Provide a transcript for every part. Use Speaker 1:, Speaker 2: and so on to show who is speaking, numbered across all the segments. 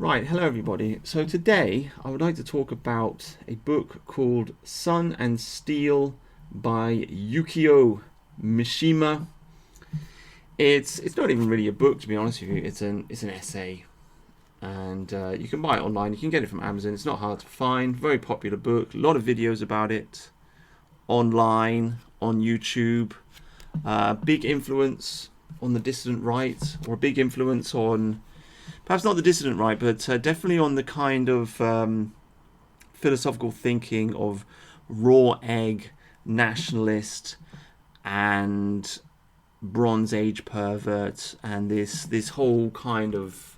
Speaker 1: Right, hello everybody. So today I would like to talk about a book called Sun and Steel by Yukio Mishima. It's not even really a book, to be honest with you. It's an essay, and you can buy it online. You can get it from Amazon. It's not hard to find. Very popular book. A lot of videos about it online on YouTube. Big influence on the dissident right, or a big influence on, perhaps not the dissident right, but definitely on the kind of philosophical thinking of raw egg nationalist and Bronze Age pervert, and this whole kind of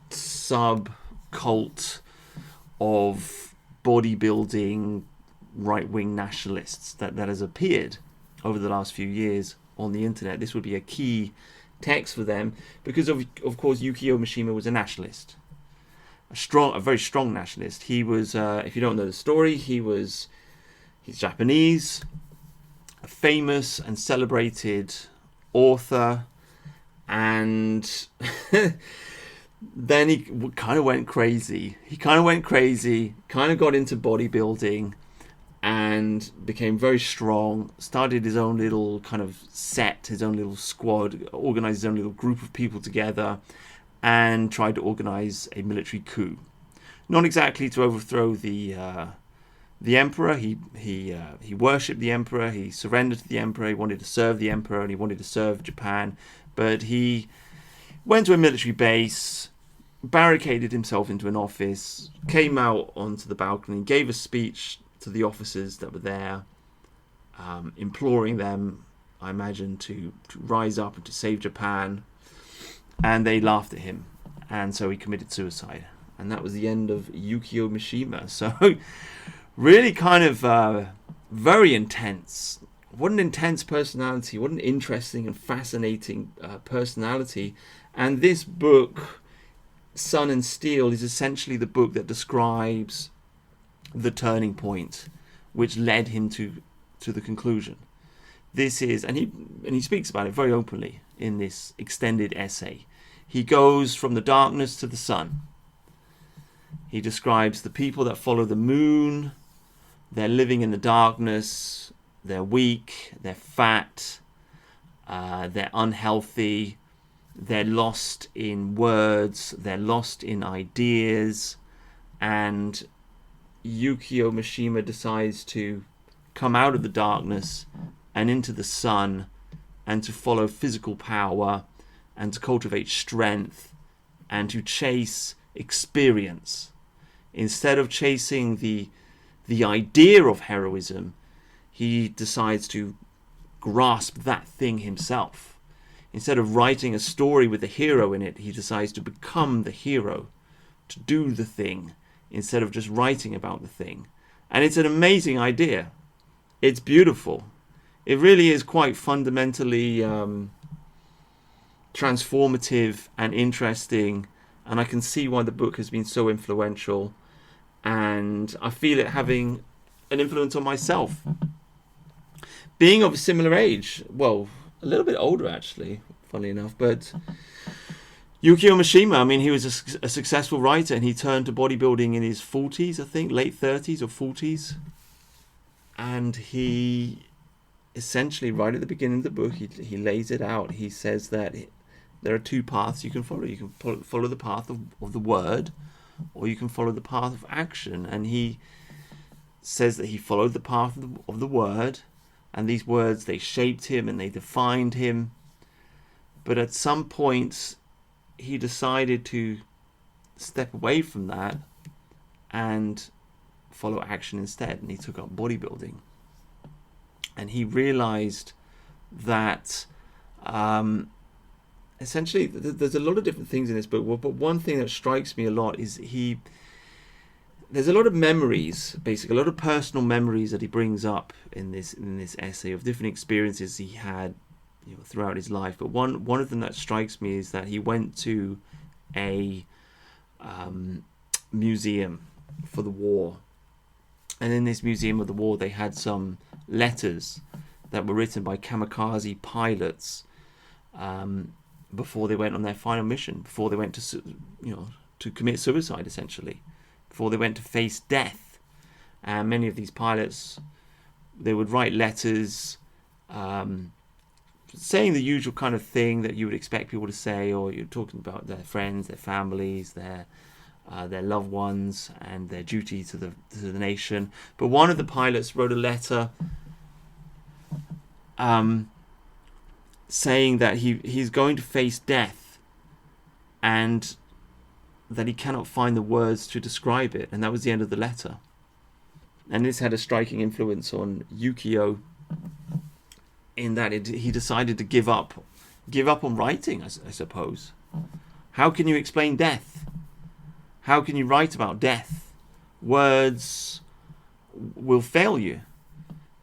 Speaker 1: sub cult of bodybuilding right-wing nationalists that has appeared over the last few years on the internet. This would be a key text for them because of course Yukio Mishima was a nationalist, a very strong nationalist. He was, if you don't know the story, he's Japanese, a famous and celebrated author, and then he kind of went crazy. Kind of got into bodybuilding and became very strong, started his own little kind of set, his own little squad, organized his own little group of people together, and tried to organize a military coup. Not exactly to overthrow the emperor. He worshipped the emperor, he surrendered to the emperor, he wanted to serve the emperor, and he wanted to serve Japan. But he went to a military base, barricaded himself into an office, came out onto the balcony, gave a speech to the officers that were there, imploring them, I imagine, to rise up and to save Japan, and they laughed at him, and so he committed suicide, and that was the end of Yukio Mishima. So really kind of very intense. What an intense personality, what an interesting and fascinating personality. And this book, Sun and Steel, is essentially the book that describes the turning point which led him to the conclusion. This is, and he speaks about it very openly in this extended essay. He goes from the darkness to the sun. He describes the people that follow the moon. They're living in the darkness, they're weak, they're fat, they're unhealthy, they're lost in words, they're lost in ideas, and Yukio Mishima decides to come out of the darkness and into the sun, and to follow physical power, and to cultivate strength, and to chase experience. Instead of chasing the idea of heroism, he decides to grasp that thing himself. Instead of writing a story with a hero in it, he decides to become the hero, to do the thing, instead of just writing about the thing. And it's an amazing idea. It's beautiful. It really is quite fundamentally transformative and interesting, and I can see why the book has been so influential, and I feel it having an influence on myself. Being of a similar age, well, a little bit older actually, funnily enough, but Yukio Mishima, I mean, he was a successful writer, and he turned to bodybuilding in his 40s, I think, late 30s or 40s. And he essentially, right at the beginning of the book, he lays it out. He says that there are two paths you can follow. You can follow the path of the word, or you can follow the path of action. And he says that he followed the path of the word, and these words, they shaped him and they defined him. But at some point, he decided to step away from that and follow action instead, and he took up bodybuilding. And he realized that essentially there's a lot of different things in this book, but one thing that strikes me a lot is there's a lot of memories, basically a lot of personal memories that he brings up in this essay of different experiences he had, throughout his life. But one of them that strikes me is that he went to a museum for the war, and in this museum of the war they had some letters that were written by kamikaze pilots before they went on their final mission, before they went to to commit suicide, essentially, before they went to face death. And many of these pilots, they would write letters saying the usual kind of thing that you would expect people to say, or you're talking about their friends, their families, their loved ones, and their duty to the nation. But one of the pilots wrote a letter saying that he's going to face death, and that he cannot find the words to describe it, and that was the end of the letter. And this had a striking influence on Yukio, in that he decided to give up on writing, I suppose. How can you explain death? How can you write about death? Words will fail you.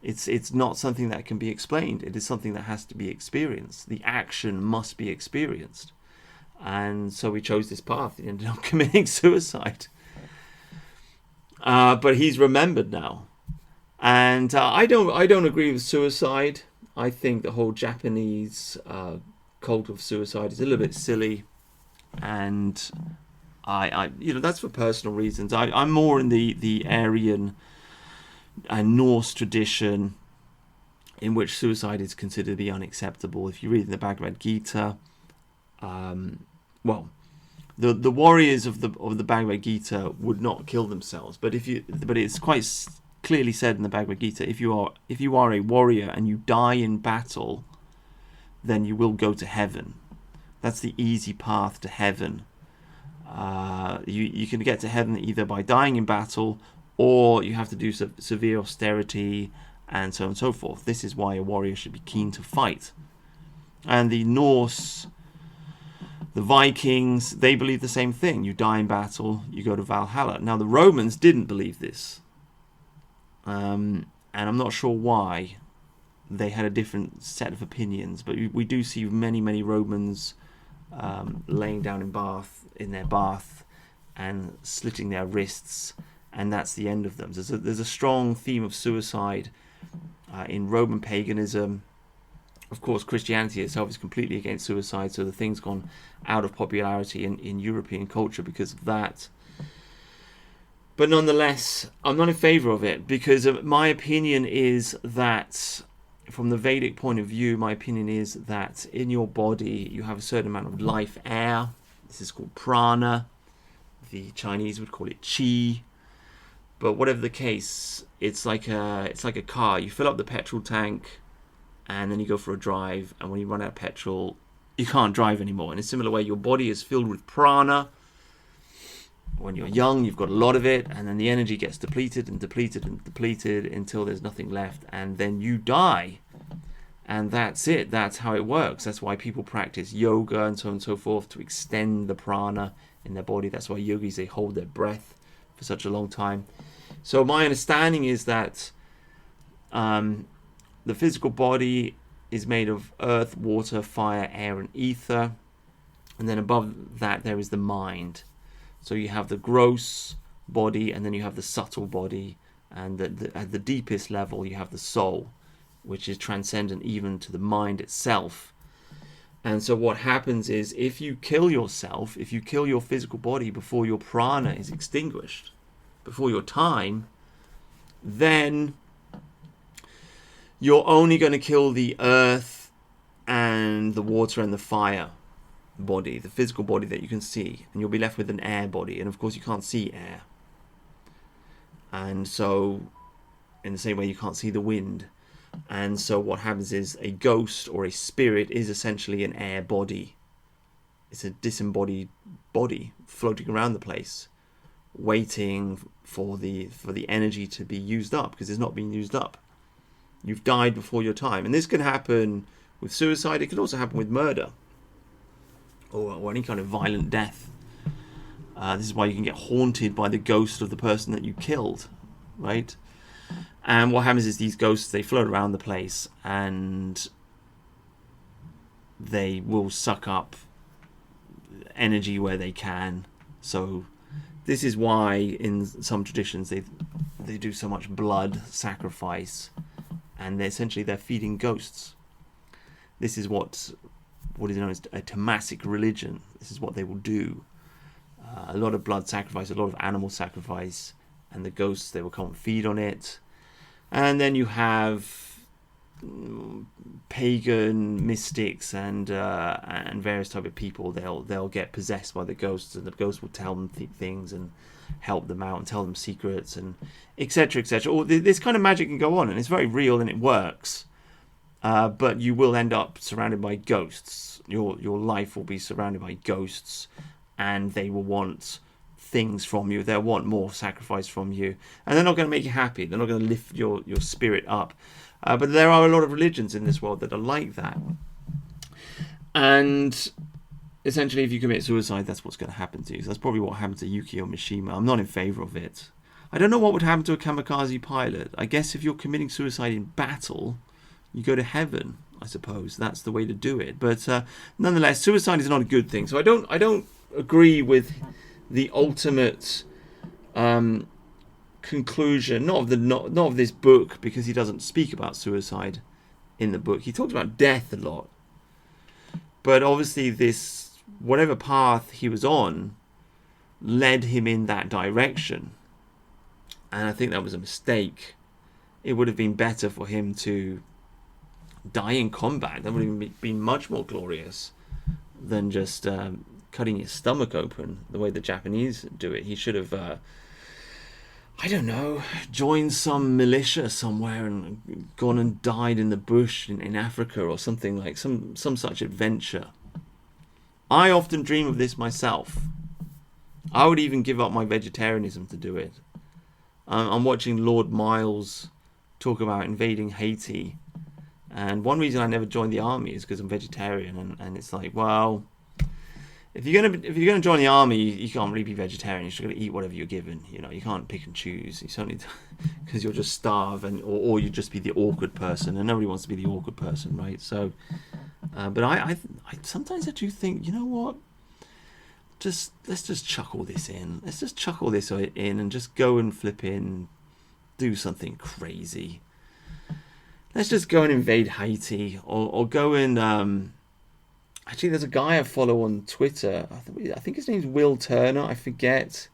Speaker 1: It's not something that can be explained. It is something that has to be experienced. The action must be experienced. And so he chose this path. He ended up committing suicide. But he's remembered now. And I don't agree with suicide. I think the whole Japanese cult of suicide is a little bit silly, and I that's for personal reasons. I'm more in the Aryan and Norse tradition, in which suicide is considered to be unacceptable. If you read the Bhagavad Gita, the warriors of the Bhagavad Gita would not kill themselves, but it's quite clearly said in the Bhagavad Gita, if you are a warrior and you die in battle, then you will go to heaven. That's the easy path to heaven. You can get to heaven either by dying in battle, or you have to do severe austerity, and so on and so forth. This is why a warrior should be keen to fight. And the Norse, the Vikings, they believe the same thing. You die in battle, you go to Valhalla. Now the Romans didn't believe this. And I'm not sure why. They had a different set of opinions, but we do see many Romans laying down in their bath and slitting their wrists, and that's the end of them. There's a strong theme of suicide in Roman paganism. Of course, Christianity itself is completely against suicide, so the thing's gone out of popularity in European culture because of that. But nonetheless, I'm not in favour of it, because my opinion is that, from the Vedic point of view, my opinion is that in your body you have a certain amount of life air. This is called prana. The Chinese would call it chi. But whatever the case, it's like a car. You fill up the petrol tank, and then you go for a drive, and when you run out of petrol, you can't drive anymore. In a similar way, your body is filled with prana. When you're young, you've got a lot of it, and then the energy gets depleted and depleted and depleted until there's nothing left, and then you die. And that's it. That's how it works. That's why people practice yoga and so on and so forth, to extend the prana in their body. That's why yogis, they hold their breath for such a long time. So my understanding is that the physical body is made of earth, water, fire, air, and ether. And then above that, there is the mind. So you have the gross body, and then you have the subtle body, and at the deepest level you have the soul, which is transcendent even to the mind itself. And so what happens is, if you kill yourself, if you kill your physical body before your prana is extinguished, before your time, then you're only going to kill the earth and the water and the fire body, the physical body that you can see, and you'll be left with an air body, and of course you can't see air. And so in the same way you can't see the wind. And so what happens is, a ghost or a spirit is essentially an air body. It's a disembodied body floating around the place, waiting for the energy to be used up, because it's not being used up. You've died before your time. And this can happen with suicide. It can also happen with murder, or any kind of violent death. This is why you can get haunted by the ghost of the person that you killed, right? And what happens is, these ghosts, they float around the place, and they will suck up energy where they can. So this is why in some traditions they do so much blood sacrifice, and they're feeding ghosts. This is what is known as a tamasic religion. This is what they will do. a lot of blood sacrifice, a lot of animal sacrifice, and the ghosts, they will come and feed on it. And then you have pagan mystics and various type of people. They'll get possessed by the ghosts, and the ghosts will tell them things and help them out and tell them secrets and etc. etc. This kind of magic can go on, and it's very real and it works. But you will end up surrounded by ghosts. Your life will be surrounded by ghosts, and they will want things from you. They'll want more sacrifice from you, and they're not going to make you happy. They're not going to lift your spirit up. But there are a lot of religions in this world that are like that. And essentially, if you commit suicide, that's what's going to happen to you. So that's probably what happened to Yukio Mishima. I'm not in favour of it. I don't know what would happen to a kamikaze pilot. I guess if you're committing suicide in battle, you go to heaven, I suppose. That's the way to do it. But nonetheless, suicide is not a good thing. So I don't agree with the ultimate conclusion, not of this book, because he doesn't speak about suicide in the book. He talks about death a lot, but obviously this, whatever path he was on, led him in that direction, and I think that was a mistake. It would have been better for him to die in combat. That would have been much more glorious than just cutting his stomach open the way the Japanese do it. He should have I don't know, joined some militia somewhere and gone and died in the bush in Africa or something, like some such adventure. I often dream of this myself. I would even give up my vegetarianism to do it. I'm watching Lord Miles talk about invading Haiti, and one reason I never joined the army is because I'm vegetarian, and it's like, well, if you're gonna join the army, you can't really be vegetarian. You're just gonna eat whatever you're given. You know, you can't pick and choose. You certainly, because you'll just starve, or you just be the awkward person, and nobody wants to be the awkward person, right? So, but I sometimes I do think, you know what? Let's just chuck all this in. Let's just chuck all this in and just go and flip in, do something crazy. Let's just go and invade Haiti, or go and actually, there's a guy I follow on Twitter. I think his name's Will Turner. I forget.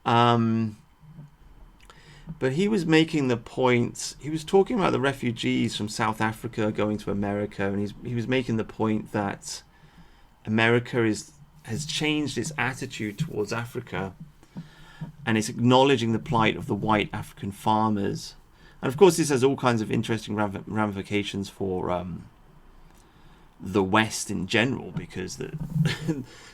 Speaker 1: But he was making the point. He was talking about the refugees from South Africa going to America, and he was making the point that America has changed its attitude towards Africa, and it's acknowledging the plight of the white African farmers. And of course, this has all kinds of interesting ramifications for the West in general, because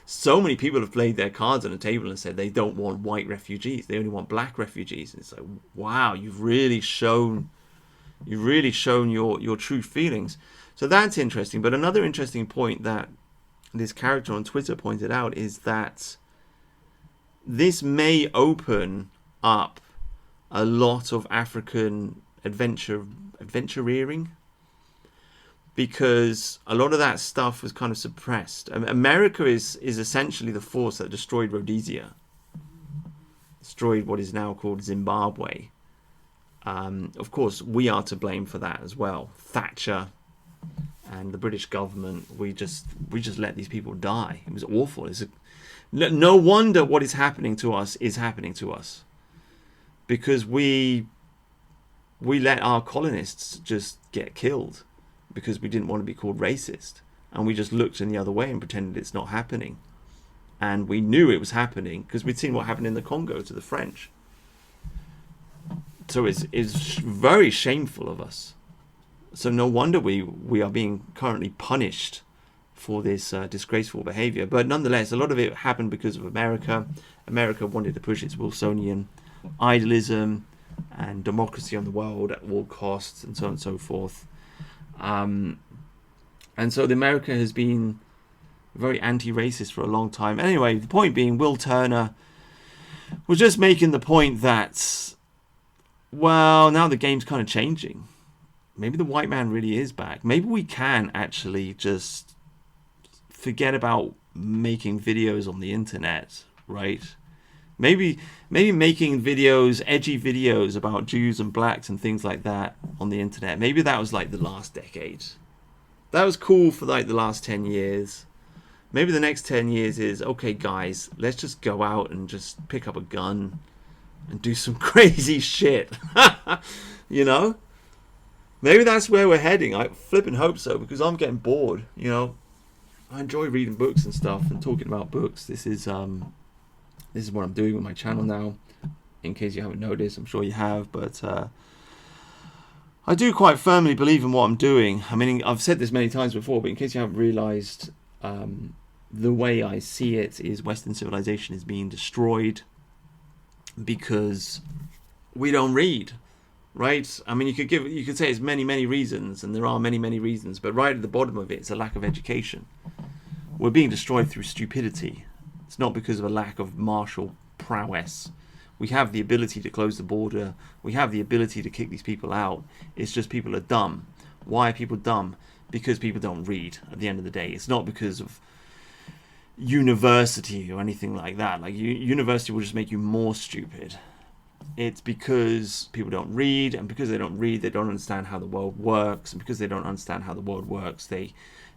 Speaker 1: so many people have played their cards on the table and said they don't want white refugees, they only want black refugees. And it's like, wow, you've really shown your true feelings. So that's interesting. But another interesting point that this character on Twitter pointed out is that this may open up a lot of African adventureering, because a lot of that stuff was kind of suppressed. America is essentially the force that destroyed Rhodesia, destroyed what is now called Zimbabwe. Of course, we are to blame for that as well. Thatcher and the British government, we just let these people die. It was awful. No wonder what is happening to us is happening to us, because we let our colonists just get killed because we didn't want to be called racist, and we just looked in the other way and pretended it's not happening. And we knew it was happening because we'd seen what happened in the Congo to the French. So it's very shameful of us. So no wonder we are being currently punished for this disgraceful behavior. But nonetheless, a lot of it happened because of America. America wanted to push its Wilsonian idealism and democracy on the world at all costs, and so on and so forth. And so the America has been very anti-racist for a long time. Anyway, the point being, Will Turner was just making the point that, well, now the game's kind of changing. Maybe the white man really is back. Maybe we can actually just forget about making videos on the internet, right? Maybe making videos, edgy videos about Jews and blacks and things like that on the internet. Maybe that was like the last decade. That was cool for like the last 10 years. Maybe the next 10 years is, okay, guys, let's just go out and just pick up a gun and do some crazy shit. You know? Maybe that's where we're heading. I flipping hope so, because I'm getting bored. You know, I enjoy reading books and stuff and talking about books. This is what I'm doing with my channel now. In case you haven't noticed, I'm sure you have, but I do quite firmly believe in what I'm doing. I mean, I've said this many times before, but in case you haven't realised, the way I see it is Western civilization is being destroyed because we don't read, right? I mean, you could say it's many reasons, and there are many reasons, but right at the bottom of it, it's a lack of education. We're being destroyed through stupidity. It's not because of a lack of martial prowess. We have the ability to close the border. We have the ability to kick these people out. It's just people are dumb. Why are people dumb? Because people don't read at the end of the day. It's not because of university or anything like that. Like, university will just make you more stupid. It's because people don't read, and because they don't read, they don't understand how the world works, and because they don't understand how the world works, they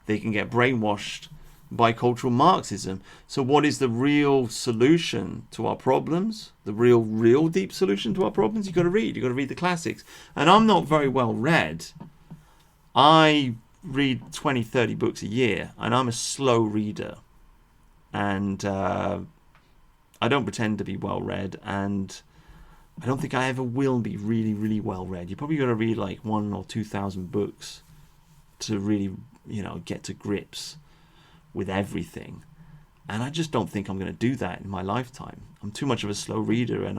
Speaker 1: can get brainwashed by cultural Marxism. So what is the real solution to our problems? The real deep solution to our problems? You've got to read. You've got to read the classics. And I'm not very well read. I read 20, 30 books a year, and I'm a slow reader. And I don't pretend to be well read, and I don't think I ever will be really well read. You probably got to read like 1,000 or 2,000 books to really, get to grips with everything. And I just don't think I'm going to do that in my lifetime. I'm too much of a slow reader, and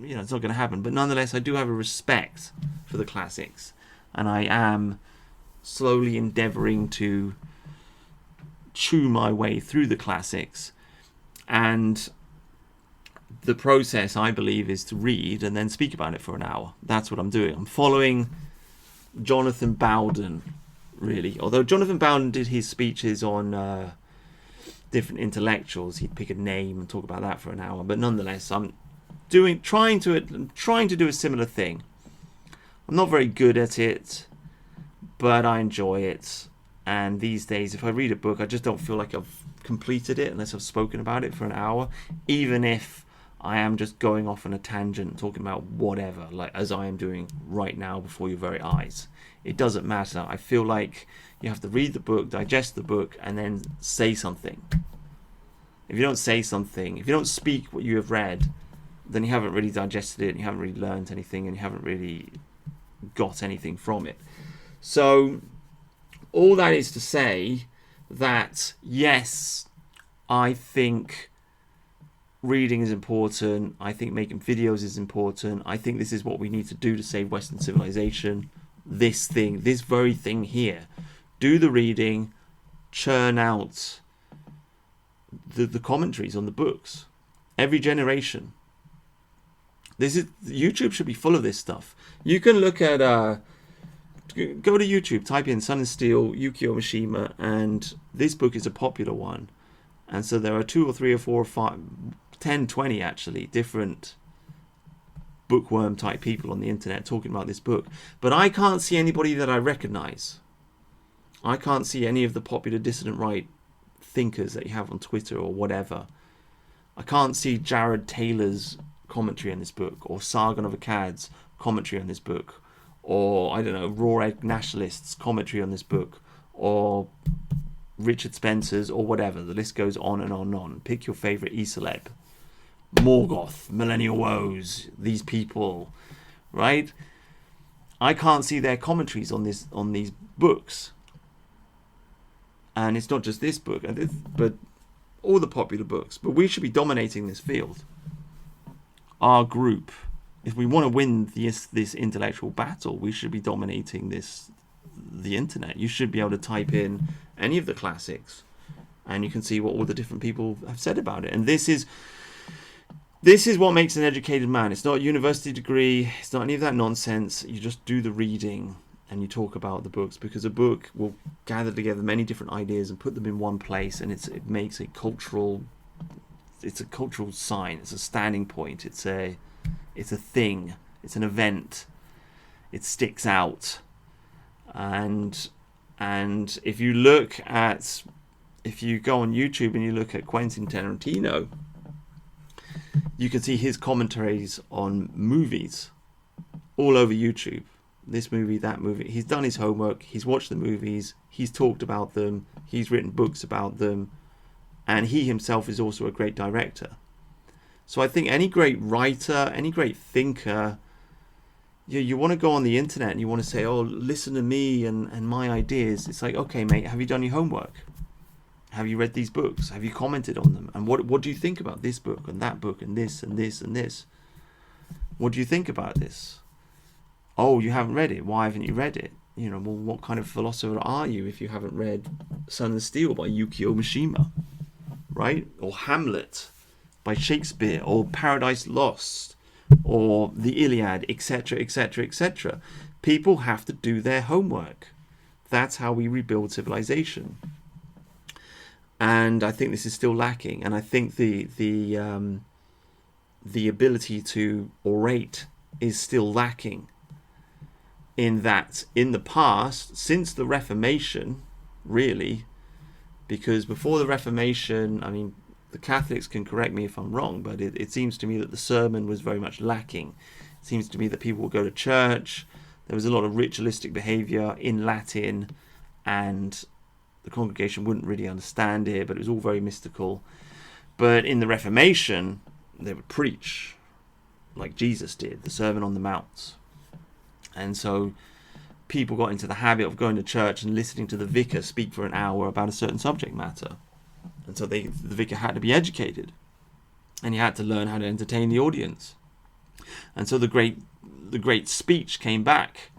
Speaker 1: it's not going to happen. But nonetheless, I do have a respect for the classics, and I am slowly endeavoring to chew my way through the classics. And the process, I believe, is to read and then speak about it for an hour. That's what I'm doing. I'm following Jonathan Bowden, really. Although Jonathan Bowden did his speeches on different intellectuals, he'd pick a name and talk about that for an hour. But nonetheless, I'm trying to do a similar thing. I'm not very good at it, but I enjoy it. And these days, if I read a book, I just don't feel like I've completed it unless I've spoken about it for an hour, even if I am just going off on a tangent talking about whatever, like as I am doing right now before your very eyes. It doesn't matter. I feel like you have to read the book, digest the book, and then say something. If you don't say something, if you don't speak what you have read, then you haven't really digested it, and you haven't really learned anything, and you haven't really got anything from it. So all that is to say that, yes, I think reading is important. I think making videos is important. I think this is what we need to do to save Western civilization. This very thing here. Do the reading, churn out the commentaries on the books. Every generation. YouTube should be full of this stuff. You can look at go to YouTube, type in Sun and Steel, Yukio Mishima, and this book is a popular one. And so there are 2 or 3 or 4 or 5, 10, 20 actually, different bookworm type people on the internet talking about this book. But I can't see anybody that I recognize. I can't see any of the popular dissident right thinkers that you have on Twitter or whatever. I can't see Jared Taylor's commentary on this book, or Sargon of Akkad's commentary on this book, or, I don't know, Raw Egg Nationalists' commentary on this book, or Richard Spencer's, or whatever. The list goes on and on and on. Pick your favourite e-celeb. Morgoth, Millennial Woes, these people, right? I can't see their commentaries on these books. And it's not just this book, but all the popular books. But we should be dominating this field. Our group, if we want to win this intellectual battle, we should be dominating the internet. You should be able to type in any of the classics, and you can see what all the different people have said about it. And this is what makes an educated man. It's not a university degree. It's not any of that nonsense. You just do the reading and you talk about the books, because a book will gather together many different ideas and put them in one place, and it makes a cultural sign. It's a standing point. It's a thing. It's an event. It sticks out. And if you look at if you go on YouTube and you look at Quentin Tarantino, you can see his commentaries on movies all over YouTube. This movie, that movie. He's done his homework. He's watched the movies. He's talked about them. He's written books about them. And he himself is also a great director. So I think any great writer, any great thinker, you want to go on the internet and you want to say, oh, listen to me and my ideas. It's like, okay, mate, have you done your homework? Have you read these books? Have you commented on them? And what do you think about this book and that book and this and this and this? What do you think about this? Oh, you haven't read it. Why haven't you read it? You know, well, what kind of philosopher are you if you haven't read Sun and Steel by Yukio Mishima, right? Or Hamlet by Shakespeare, or Paradise Lost, or the Iliad, etc., etc., etc. People have to do their homework. That's how we rebuild civilization. And I think this is still lacking. And I think the ability to orate is still lacking. In that, in the past, since the Reformation, really, because before the Reformation, I mean, the Catholics can correct me if I'm wrong, but it seems to me that the sermon was very much lacking. It seems to me that people would go to church, there was a lot of ritualistic behaviour in Latin, and the congregation wouldn't really understand it, but it was all very mystical. But in the Reformation, they would preach, like Jesus did, the Sermon on the Mount. And so people got into the habit of going to church and listening to the vicar speak for an hour about a certain subject matter. And so the vicar had to be educated, and he had to learn how to entertain the audience. And so the great speech came back.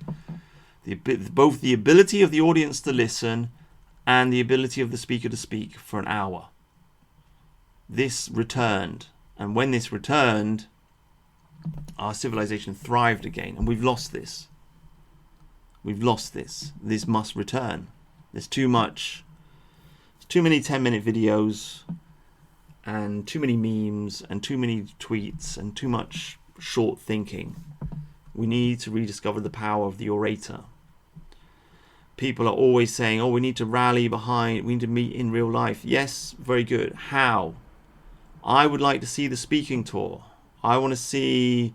Speaker 1: Both the ability of the audience to listen and the ability of the speaker to speak for an hour. This returned. And when this returned, our civilization thrived again. And we've lost this. We've lost this. This must return. There's too many 10-minute videos, and too many memes, and too many tweets, and too much short thinking. We need to rediscover the power of the orator. People are always saying, oh, we need to rally behind, we need to meet in real life. Yes, very good. How? I would like to see the speaking tour. I want to see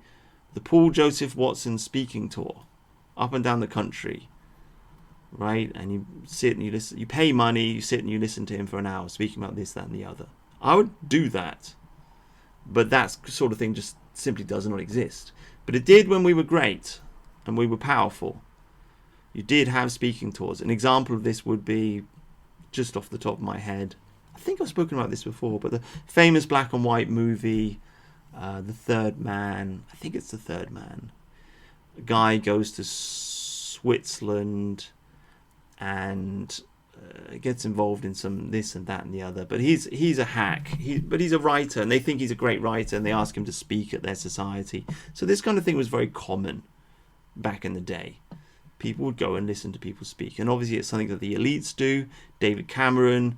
Speaker 1: the Paul Joseph Watson speaking tour up and down the country. Right? And you sit and you listen, you pay money, you sit and you listen to him for an hour speaking about this, that and the other. I would do that. But that sort of thing just simply does not exist. But it did when we were great and we were powerful. You did have speaking tours. An example of this would be, just off the top of my head, I think I've spoken about this before, but the famous black and white movie, The Third Man. I think it's The Third Man. A guy goes to Switzerland and gets involved in some this and that and the other. But he's a hack. But he's a writer, and they think he's a great writer, and they ask him to speak at their society. So this kind of thing was very common back in the day. People would go and listen to people speak. And obviously it's something that the elites do. David Cameron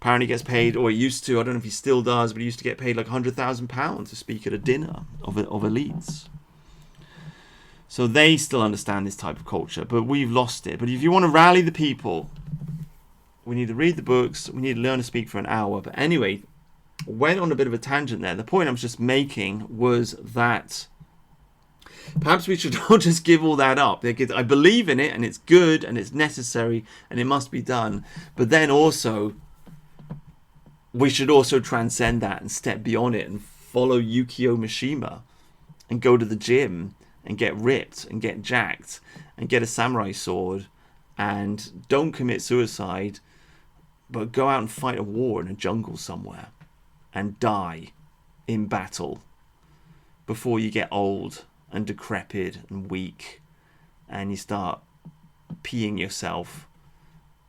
Speaker 1: apparently gets paid, or he used to, I don't know if he still does, but he used to get paid like £100,000 to speak at a dinner of elites. So they still understand this type of culture, but we've lost it. But if you want to rally the people, we need to read the books, we need to learn to speak for an hour. But anyway, went on a bit of a tangent there. The point I was just making was that perhaps we should all just give all that up. I believe in it, and it's good, and it's necessary, and it must be done. But then also, we should also transcend that and step beyond it and follow Yukio Mishima and go to the gym and get ripped and get jacked and get a samurai sword and don't commit suicide, but go out and fight a war in a jungle somewhere and die in battle before you get old and decrepit and weak and you start peeing yourself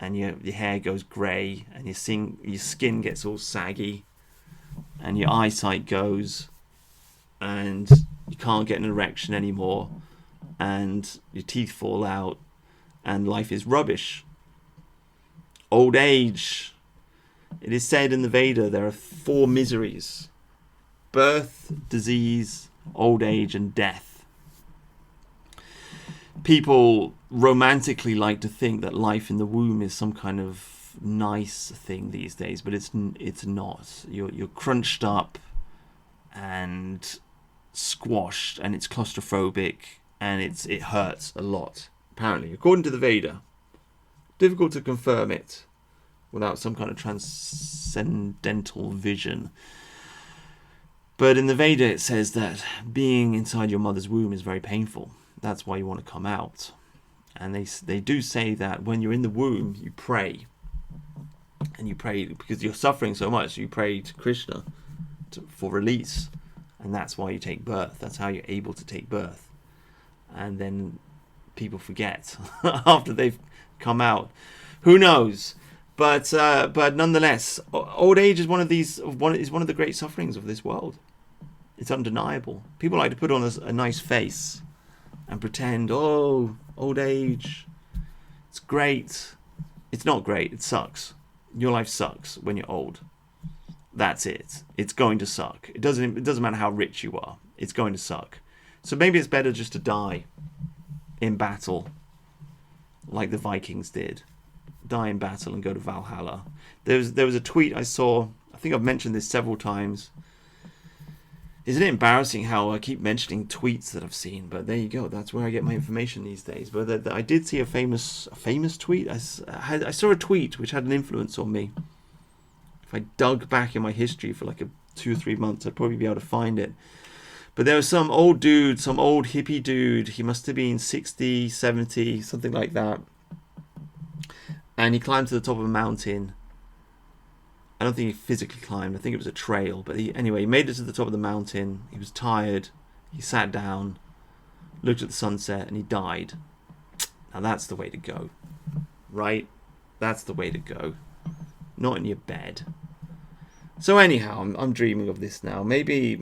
Speaker 1: and your hair goes grey and your skin gets all saggy and your eyesight goes and you can't get an erection anymore and your teeth fall out and life is rubbish. Old age. It is said in the Veda there are 4 miseries: birth, disease, old age, and death. People romantically like to think that life in the womb is some kind of nice thing these days, but it's not. You're crunched up and squashed, and it's claustrophobic, and it hurts a lot. Apparently, according to the Veda, difficult to confirm it without some kind of transcendental vision. But in the Veda, it says that being inside your mother's womb is very painful. That's why you want to come out. And they do say that when you're in the womb, you pray. And you pray because you're suffering so much. You pray to Krishna for release. And that's why you take birth. That's how you're able to take birth. And then people forget after they've come out. Who knows? But nonetheless, old age is one of the great sufferings of this world. It's undeniable. People like to put on a nice face and pretend, oh, old age, it's great. It's not great. It sucks. Your life sucks when you're old. That's it. It's going to suck. It doesn't matter how rich you are. It's going to suck. So maybe it's better just to die in battle, like the Vikings did. Die in battle and go to Valhalla. There was a tweet I saw. I think I've mentioned this several times. Isn't it embarrassing how I keep mentioning tweets that I've seen? But there you go. That's where I get my information these days. But I did see a famous tweet. I saw a tweet which had an influence on me. If I dug back in my history for like 2 or 3 months, I'd probably be able to find it. But there was some old dude, some old hippie dude. He must have been 60, 70, something like that. And he climbed to the top of a mountain. I don't think he physically climbed. I think it was a trail. But he made it to the top of the mountain. He was tired. He sat down, looked at the sunset, and he died. Now that's the way to go. Right? That's the way to go. Not in your bed. So anyhow, I'm dreaming of this now. Maybe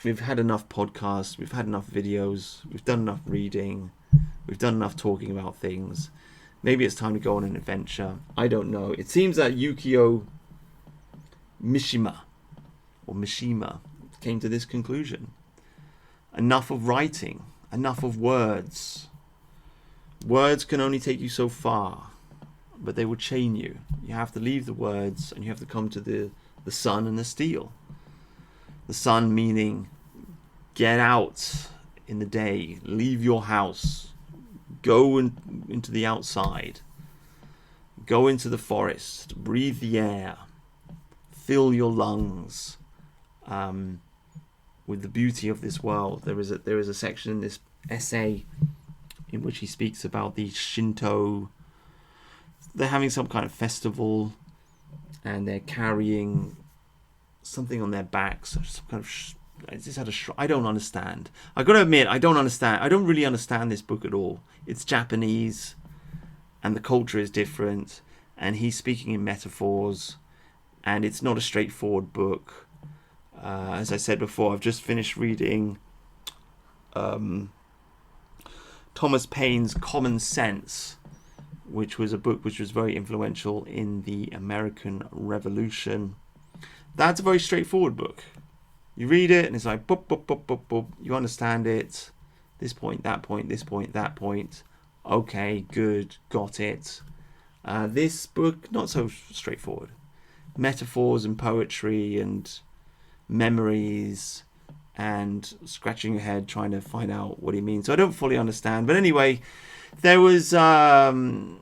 Speaker 1: we've had enough podcasts. We've had enough videos. We've done enough reading. We've done enough talking about things. Maybe it's time to go on an adventure. I don't know. It seems that Yukio Mishima came to this conclusion. Enough of writing. Enough of words. Words can only take you so far, but they will chain you. You have to leave the words and you have to come to the sun and the steel. The sun meaning get out in the day. Leave your house. Go into the outside. Go into the forest. Breathe the air. Fill your lungs with the beauty of this world. There is a section in this essay in which he speaks about the Shinto. They're having some kind of festival, and they're carrying something on their backs. Some kind of I don't understand. I got to admit, I don't understand. I don't really understand this book at all. It's Japanese, and the culture is different, and he's speaking in metaphors, and it's not a straightforward book. As I said before, I've just finished reading Thomas Paine's Common Sense, which was a book which was very influential in the American Revolution. That's a very straightforward book. You read it and it's like boop, boop, boop, boop, boop. You understand it. This point, that point, this point, that point. Okay, good, got it. This book, not so straightforward. Metaphors and poetry and memories and scratching your head trying to find out what he means. So I don't fully understand. But anyway, there was some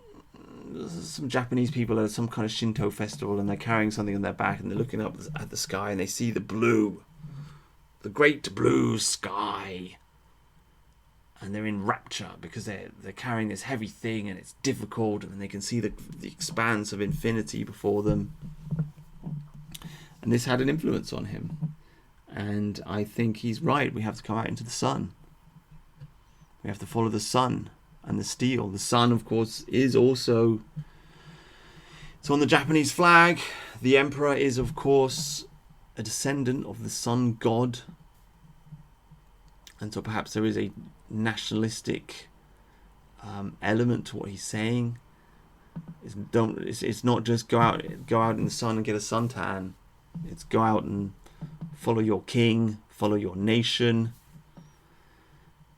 Speaker 1: Japanese people at some kind of Shinto festival, and they're carrying something on their back, and they're looking up at the sky, and they see the blue. The great blue sky. And they're in rapture because they're carrying this heavy thing and it's difficult, and they can see the expanse of infinity before them. And this had an influence on him. And I think he's right. We have to come out into the sun. We have to follow the sun and the steel. The sun, of course, is also... It's on the Japanese flag. The emperor is, of course, a descendant of the sun god. And so perhaps there is a nationalistic element to what he's saying. It's not just go out in the sun and get a suntan. It's go out and follow your king, follow your nation.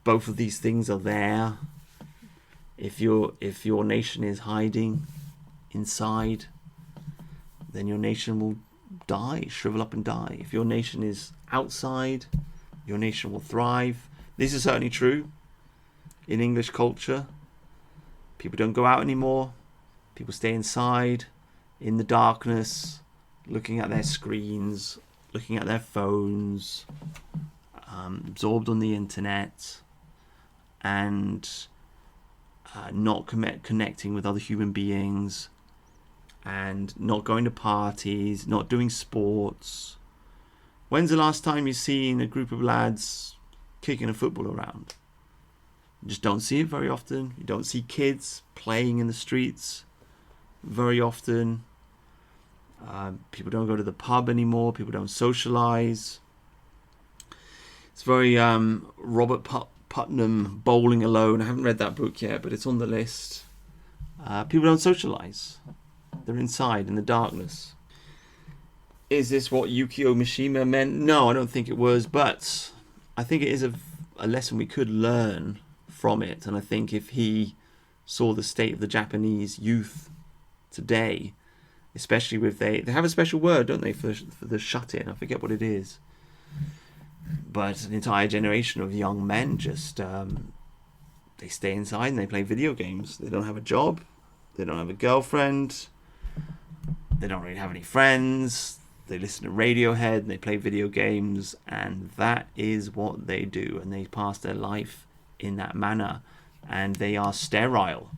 Speaker 1: Both of these things are there. If your nation is hiding, inside, then your nation will die, shrivel up and die. If your nation is outside, your nation will thrive. This is certainly true in English culture. People don't go out anymore. People stay inside in the darkness, looking at their screens, looking at their phones, absorbed on the internet, and not connecting with other human beings, and not going to parties, not doing sports. When's the last time you've seen a group of lads kicking a football around? You just don't see it very often. You don't see kids playing in the streets very often. People don't go to the pub anymore. People don't socialize. It's very Robert Putnam, Bowling Alone. I haven't read that book yet, but it's on the list. People don't socialize. They're inside in the darkness. Is this what Yukio Mishima meant? No, I don't think it was, but I think it is a lesson we could learn from it. And I think if he saw the state of the Japanese youth today, especially with they have a special word, don't they, for the shut-in? I forget what it is. But an entire generation of young men just they stay inside and they play video games. They don't have a job. They don't have a girlfriend. They don't really have any friends. They listen to Radiohead and they play video games, and that is what they do. And they pass their life in that manner, and they are sterile,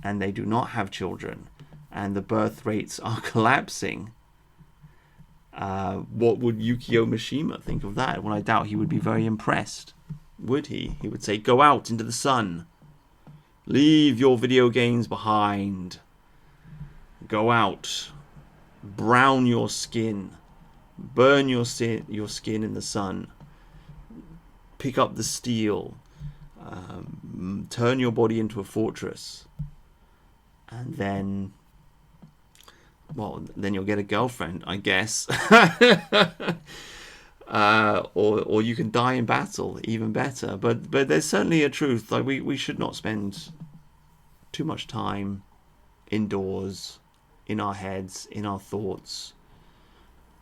Speaker 1: and they do not have children, and the birth rates are collapsing. What would Yukio Mishima think of that? Well, I doubt he would be very impressed, would he? He would say, go out into the sun. Leave your video games behind. Go out. Brown your skin. Burn your skin in the sun. Pick up the steel. Turn your body into a fortress. And then... well, then you'll get a girlfriend, I guess. Or you can die in battle, even better. But there's certainly a truth. Like we should not spend too much time indoors, in our heads, in our thoughts.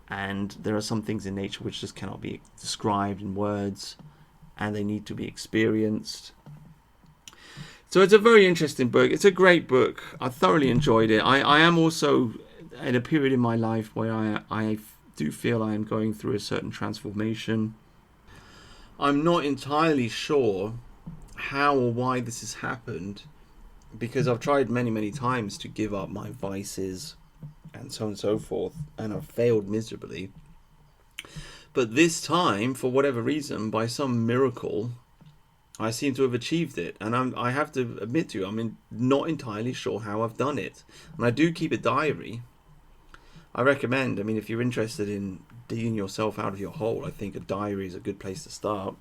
Speaker 1: And there are some things in nature which just cannot be described in words, and they need to be experienced. So it's a very interesting book. It's a great book. I thoroughly enjoyed it. I am also at a period in my life where I do feel I am going through a certain transformation. I'm not entirely sure how or why this has happened, because I've tried many times to give up my vices and so on and so forth, and I've failed miserably. But this time, for whatever reason, by some miracle, I seem to have achieved it. And I have to admit to you, I'm not entirely sure how I've done it. And I do keep a diary. I recommend, if you're interested in digging yourself out of your hole, I think a diary is a good place to start.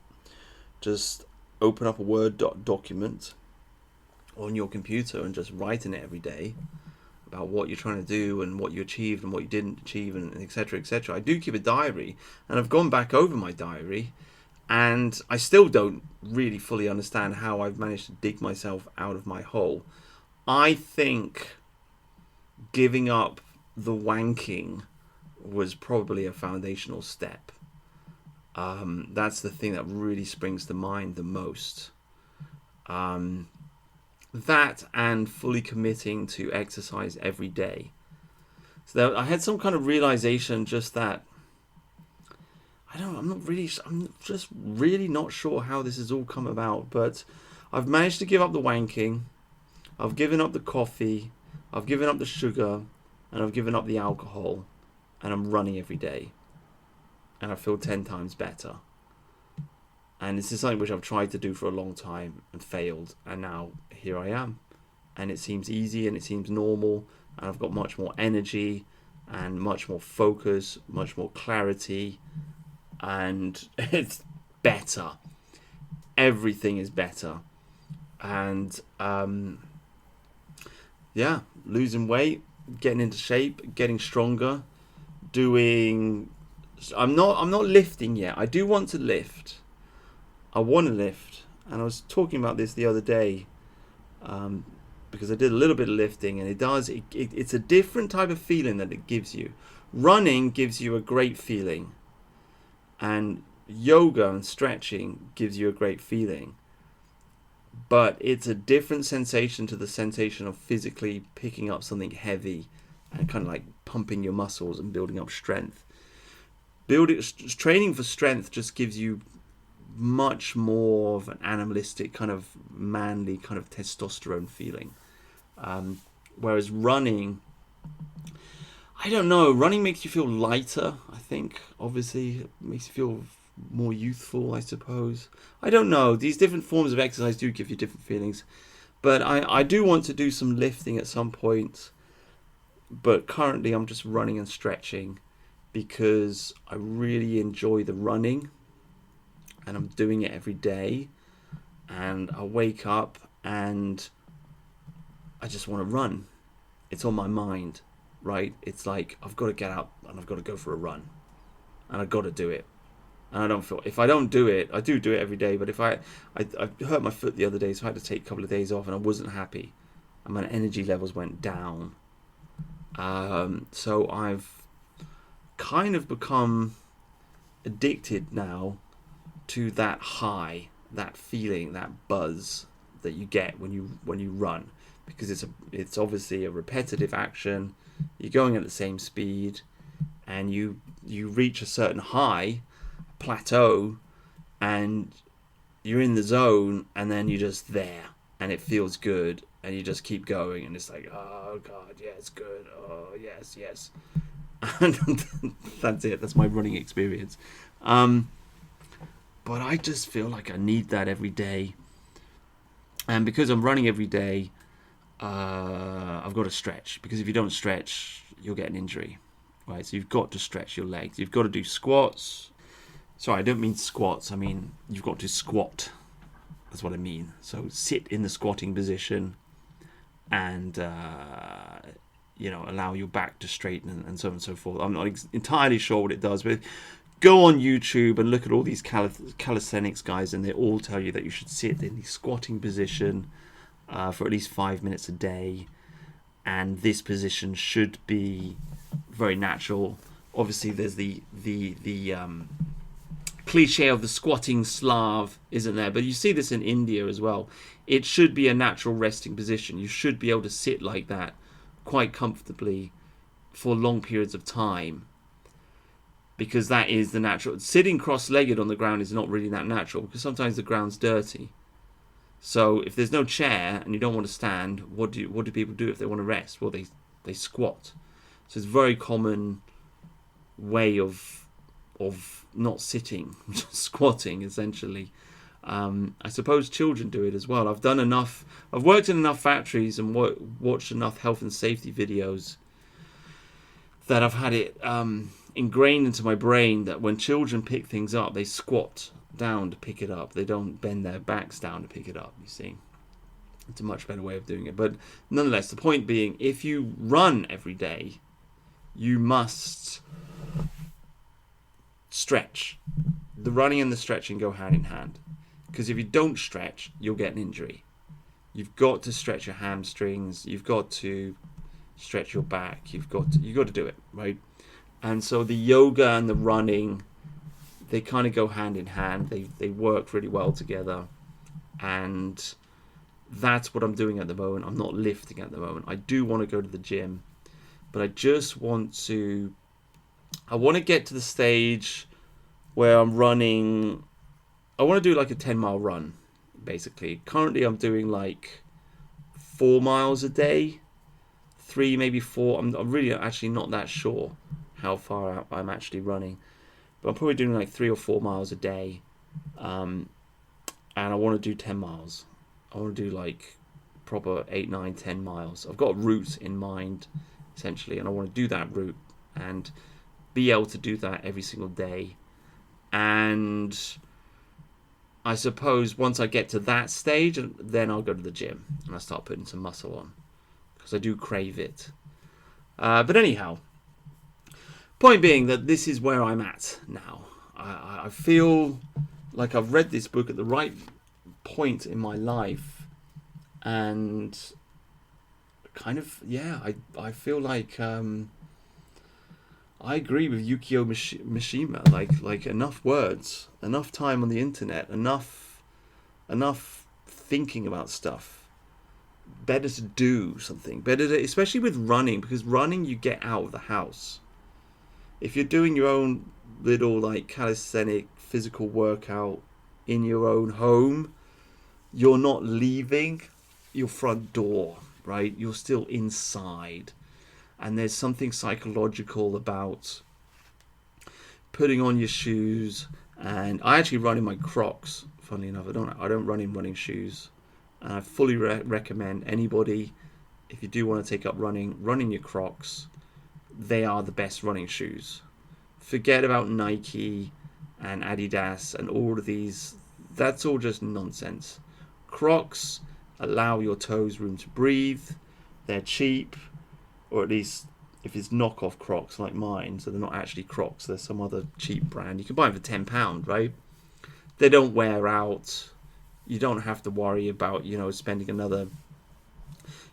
Speaker 1: Just open up a Word document on your computer and just write in it every day about what you're trying to do and what you achieved and what you didn't achieve, and etc. etc. I do keep a diary, and I've gone back over my diary, and I still don't really fully understand how I've managed to dig myself out of my hole. I think giving up the wanking was probably a foundational step. That's the thing that really springs to mind the most. That and fully committing to exercise every day. So I had some kind of realization just that I'm just really not sure how this has all come about, but I've managed to give up the wanking, I've given up the coffee, I've given up the sugar, and I've given up the alcohol, and I'm running every day, and I feel 10 times better. And this is something which I've tried to do for a long time and failed, and now here I am, and it seems easy and it seems normal, and I've got much more energy and much more focus, much more clarity, and it's better. Everything is better. And losing weight, getting into shape, getting stronger, I'm not lifting yet. I do want to lift. I want to lift, and I was talking about this the other day, because I did a little bit of lifting, and it's a different type of feeling that it gives you. Running gives you a great feeling, and yoga and stretching gives you a great feeling, but it's a different sensation to the sensation of physically picking up something heavy and kind of like pumping your muscles and building up strength. Training for strength just gives you much more of an animalistic kind of manly kind of testosterone feeling, whereas running, I don't know, running makes you feel lighter. I think obviously it makes you feel more youthful, I suppose. I don't know, these different forms of exercise do give you different feelings, but I do want to do some lifting at some point, but currently I'm just running and stretching because I really enjoy the running, and I'm doing it every day, and I wake up and I just want to run. It's on my mind, right? It's like I've got to get out and I've got to go for a run, and I've got to do it. And I don't feel, if I don't do it, I do it every day, but if I hurt my foot the other day, so I had to take a couple of days off, and I wasn't happy, and my energy levels went down. So I've kind of become addicted now to that high, that feeling, that buzz that you get when you run, because it's obviously a repetitive action. You're going at the same speed, and you reach a certain high plateau, and you're in the zone, and then you're just there, and it feels good, and you just keep going, and it's like, oh god, yeah, it's good, oh yes, and that's it. That's my running experience. But I just feel like I need that every day, and because I'm running every day, I've got to stretch, because if you don't stretch, you'll get an injury, right? So you've got to stretch your legs. You've got to do squats. Sorry, I don't mean squats. I mean, you've got to squat. That's what I mean. So sit in the squatting position, and allow your back to straighten, and so on and so forth. I'm not entirely sure what it does, but go on YouTube and look at all these calisthenics guys, and they all tell you that you should sit in the squatting position for at least 5 minutes a day, and this position should be very natural. Obviously, there's the cliche of the squatting Slav, isn't there? But you see this in India as well. It should be a natural resting position. You should be able to sit like that quite comfortably for long periods of time, because that is the natural. Sitting cross-legged on the ground is not really that natural, because sometimes the ground's dirty. So if there's no chair and you don't want to stand, what do people do if they want to rest? Well, they squat. So it's a very common way of not sitting, squatting essentially. I suppose children do it as well. I've worked in enough factories and watched enough health and safety videos that I've had it ingrained into my brain that when children pick things up, they squat down to pick it up. They don't bend their backs down to pick it up, you see. It's a much better way of doing it. But nonetheless, the point being, if you run every day, you must stretch. The running and the stretching go hand in hand, because if you don't stretch, you'll get an injury. You've got to stretch your hamstrings, you've got to stretch your back, you've got to do it, right? And so the yoga and the running, they kind of go hand in hand. They work really well together, and that's what I'm doing at the moment. I'm not lifting at the moment. I do want to go to the gym, but I just want to get to the stage where I'm running. I want to do like a 10-mile run, basically. Currently, I'm doing like 4 miles a day, 3, maybe 4. I'm really actually not that sure how far I'm actually running, but I'm probably doing like 3 or 4 miles a day, and I want to do 10 miles. I want to do like proper 8, 9, 10 miles. I've got a route in mind, essentially, and I want to do that route and be able to do that every single day. And I suppose once I get to that stage, then I'll go to the gym and I start putting some muscle on, because I do crave it. But anyhow, point being that this is where I'm at now. I feel like I've read this book at the right point in my life, and kind of, yeah, I feel like I agree with Yukio Mishima. Like enough words, enough time on the internet, enough thinking about stuff. Better to do something. Better to, especially with running, because running you get out of the house. If you're doing your own little like calisthenic physical workout in your own home, you're not leaving your front door, right? You're still inside. And there's something psychological about putting on your shoes. And I actually run in my Crocs, funnily enough. I don't run in running shoes. And I fully recommend anybody, if you do want to take up running, run in your Crocs. They are the best running shoes. Forget about Nike and Adidas and all of these. That's all just nonsense. Crocs allow your toes room to breathe. They're cheap, or at least if it's knockoff Crocs like mine, so they're not actually Crocs, they're some other cheap brand. You can buy them for £10, right? They don't wear out. You don't have to worry about, spending another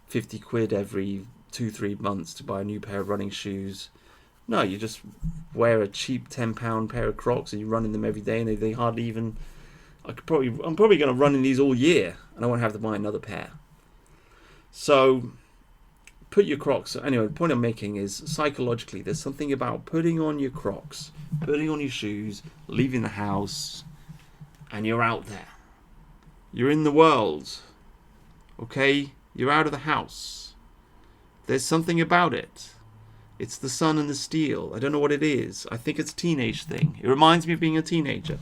Speaker 1: 50 quid every 2-3 months to buy a new pair of running shoes. No, you just wear a cheap £10 pair of Crocs and you run in them every day, and they hardly even. I'm probably going to run in these all year, and I won't have to buy another pair. So, put your Crocs. Anyway, the point I'm making is psychologically, there's something about putting on your Crocs, putting on your shoes, leaving the house, and you're out there. You're in the world. Okay? You're out of the house. There's something about it. It's the sun and the steel. I don't know what it is. I think it's a teenage thing. It reminds me of being a teenager.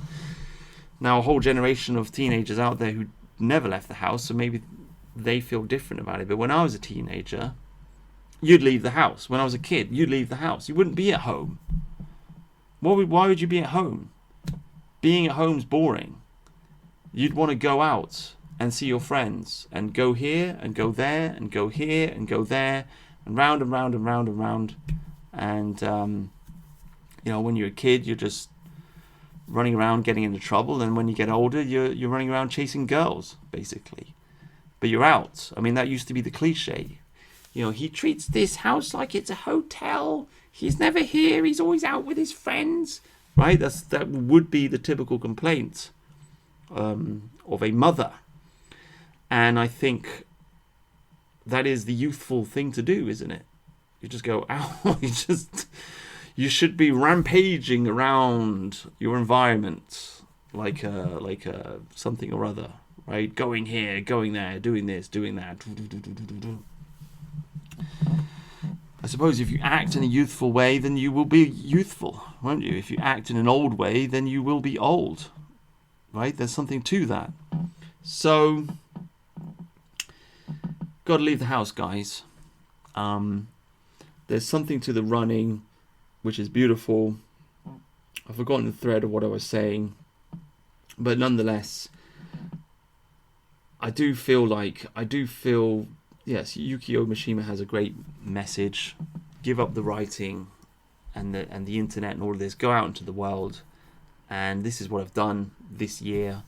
Speaker 1: Now, a whole generation of teenagers out there who never left the house, so maybe they feel different about it. But when I was a teenager, you'd leave the house. When I was a kid, you'd leave the house. You wouldn't be at home. Why would you be at home? Being at home's boring. You'd want to go out and see your friends and go here and go there and go here and go there and round and round and round and round. And, when you're a kid, you're just running around getting into trouble. And when you get older, you're running around chasing girls, basically. But you're out. I mean, that used to be the cliche. He treats this house like it's a hotel. He's never here. He's always out with his friends. Right? That would be the typical complaint of a mother. And I think that is the youthful thing to do, isn't it? You just go out. You should be rampaging around your environment like a something or other, right? Going here, going there, doing this, doing that. I suppose if you act in a youthful way, then you will be youthful, won't you? If you act in an old way, then you will be old, right? There's something to that. So, got to leave the house, guys. There's something to the running, which is beautiful. I've forgotten the thread of what I was saying, but nonetheless, I do feel yes, Yukio Mishima has a great message. Give up the writing and the internet and all of this. Go out into the world, and this is what I've done this year.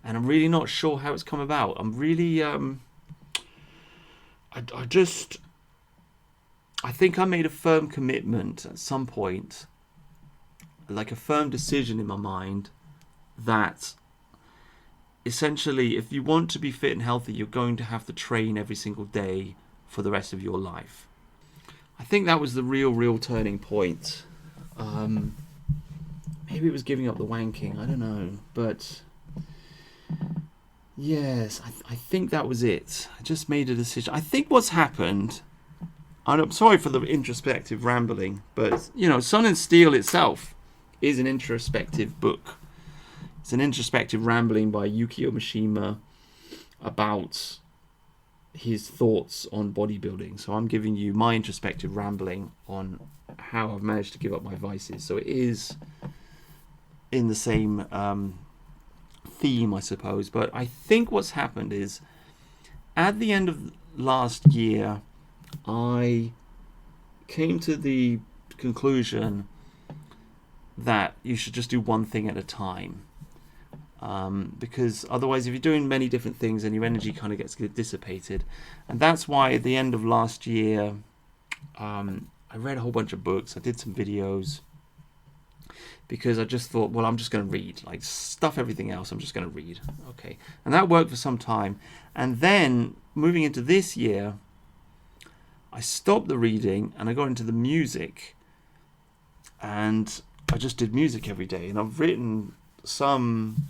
Speaker 1: And I'm really not sure how it's come about. I'm really I think I made a firm commitment at some point, like a firm decision in my mind, that essentially if you want to be fit and healthy, you're going to have to train every single day for the rest of your life. I think that was the real turning point. Maybe it was giving up the wanking, I don't know. But yes, I think that was it. I just made a decision. I think what's happened, and I'm sorry for the introspective rambling, but, Sun and Steel itself is an introspective book. It's an introspective rambling by Yukio Mishima about his thoughts on bodybuilding. So I'm giving you my introspective rambling on how I've managed to give up my vices. So it is in the same theme, I suppose. But I think what's happened is, at the end of last year, I came to the conclusion that you should just do one thing at a time. Because otherwise, if you're doing many different things, then your energy kind of gets dissipated. And that's why at the end of last year, I read a whole bunch of books. I did some videos because I just thought, well, I'm just going to read, like, stuff everything else. I'm just going to read. Okay. And that worked for some time. And then moving into this year, I stopped the reading and I got into the music, and I just did music every day. And I've written some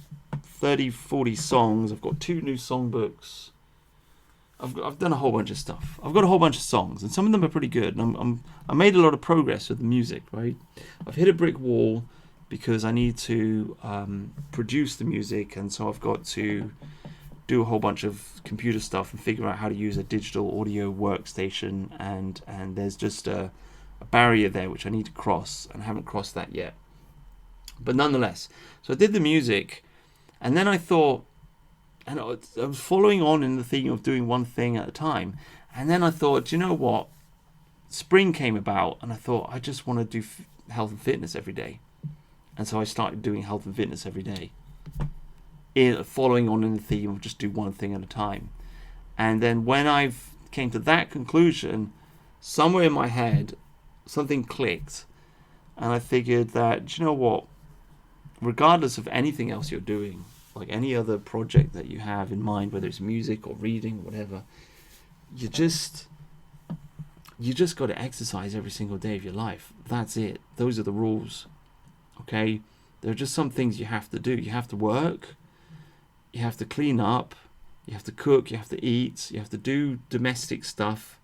Speaker 1: 30-40 songs. I've got 2 new songbooks. I've done a whole bunch of stuff. I've got a whole bunch of songs, and some of them are pretty good. And I made a lot of progress with the music, right? I've hit a brick wall because I need to produce the music, and so I've got to do a whole bunch of computer stuff and figure out how to use a digital audio workstation, and there's just a barrier there which I need to cross, and I haven't crossed that yet. But nonetheless, so I did the music, and then I thought, and I was following on in the theme of doing one thing at a time, and then I thought, you know what? Spring came about, and I thought, I just want to do health and fitness every day. And so I started doing health and fitness every day, following on in the theme of just do one thing at a time. And then when I came to that conclusion, somewhere in my head, something clicked, and I figured that, you know what? Regardless of anything else you're doing, like any other project that you have in mind, whether it's music or reading or whatever, you just got to exercise every single day of your life. That's it. Those are the rules. Okay? There are just some things you have to do. You have to work, you have to clean up, you have to cook, you have to eat, you have to do domestic stuff,